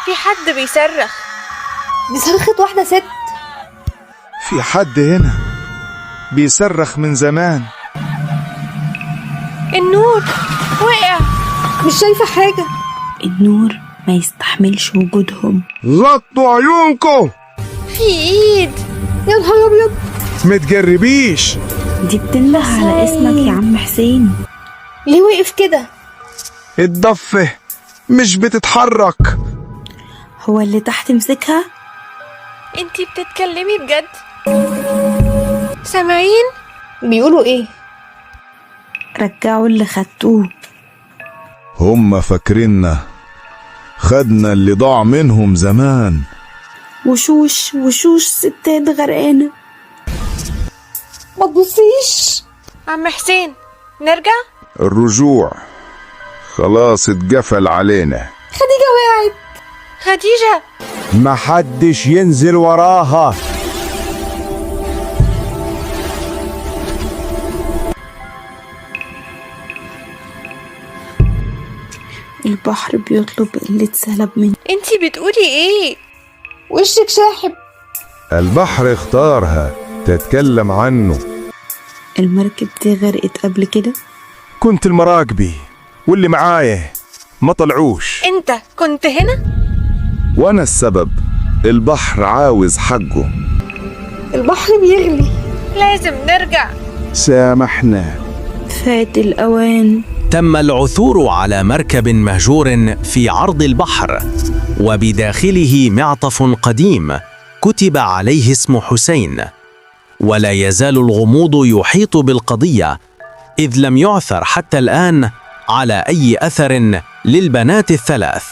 في حد بيصرخ. دي صرخة واحدة ست. في حد هنا بيصرخ من زمان. النور وقع. مش شايفة حاجة. النور ما يستحملش وجودهم. غطوا عيونكم. في ايد. يا نهار أبيض. متجربيش. دي بتنده على اسمك يا عم حسين. ليه وقف كده؟ الضفة مش بتتحرك. هو اللي تحت مسكها. انتي بتتكلمي بجد؟ سامعين؟ بيقولوا ايه؟ رجعوا اللي خدتوه. هم فاكريننا خدنا اللي ضاع منهم زمان. وشوش ستات غرقانة. ما تبصيش. عم حسين نرجع؟ الرجوع خلاص اتقفل علينا. خديجة وقعت. خديجة. محدش ينزل وراها. البحر بيطلب اللي اتسلب منه. انتي بتقولي ايه؟ وشك شاحب. البحر اختارها تتكلم عنه. المركب دي غرقت قبل كده. كنت المراقبي واللي معايا ما طلعوش. انت كنت هنا؟ وانا السبب. البحر عاوز حقه. البحر بيغلي. لازم نرجع. سامحنا. فات الأوان. تم العثور على مركب مهجور في عرض البحر، وبداخله معطف قديم كتب عليه اسم حسين. ولا يزال الغموض يحيط بالقضية، إذ لم يعثر حتى الآن على أي أثر للبنات الثلاث.